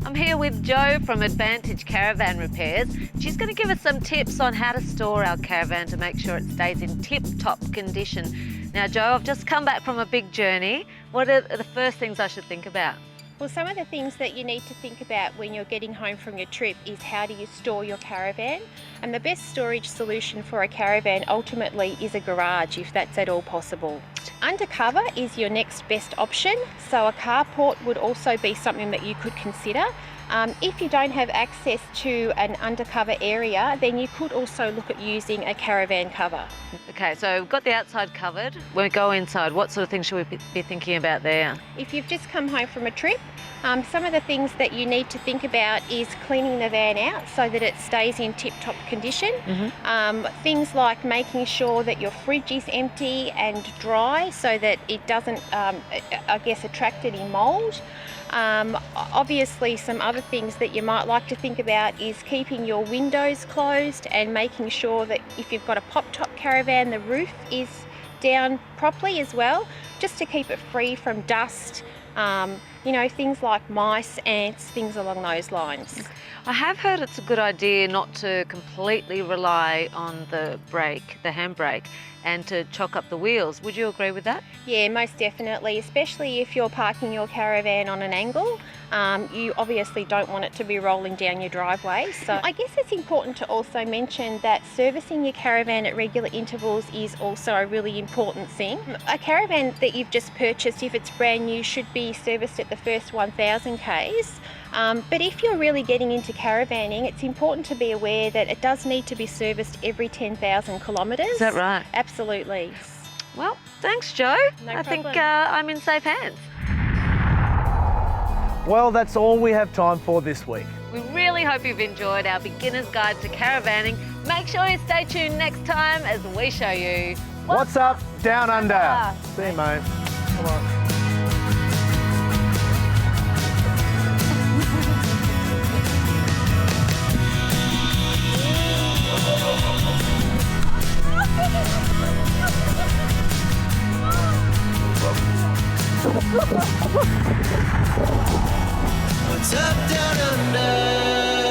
I'm here with Jo from Advantage Caravan Repairs. She's going to give us some tips on how to store our caravan to make sure it stays in tip-top condition. Now, Jo, I've just come back from a big journey. What are the first things I should think about? Well, some of the things that you need to think about when you're getting home from your trip is how do you store your caravan? And the best storage solution for a caravan ultimately is a garage, if that's at all possible. Undercover is your next best option, so a carport would also be something that you could consider. If you don't have access to an undercover area, then you could also look at using a caravan cover. Okay, so we've got the outside covered. When we go inside, what sort of things should we be thinking about there? If you've just come home from a trip, some of the things that you need to think about is cleaning the van out so that it stays in tip-top condition. Things like making sure that your fridge is empty and dry so that it doesn't, attract any mould. Obviously, some other things that you might like to think about is keeping your windows closed and making sure that if you've got a pop-top caravan, the roof is down properly as well, just to keep it free from dust, things like mice, ants, things along those lines. I have heard it's a good idea not to completely rely on the brake, the handbrake, and to chock up the wheels. Would you agree with that? Yeah, most definitely, especially if you're parking your caravan on an angle. You obviously don't want it to be rolling down your driveway. So I guess it's important to also mention that servicing your caravan at regular intervals is also a really important thing. A caravan that you've just purchased, if it's brand new, should be serviced at the first 1,000 Ks. But if you're really getting into caravanning, it's important to be aware that it does need to be serviced every 10,000 kilometres. Is that right? Absolutely. Well, thanks, Jo. I think I'm in safe hands. Well, that's all we have time for this week. We really hope you've enjoyed our beginner's guide to caravanning. Make sure you stay tuned next time as we show you What's up, Down Under? See you, mate. Come on. What's up, Down Under?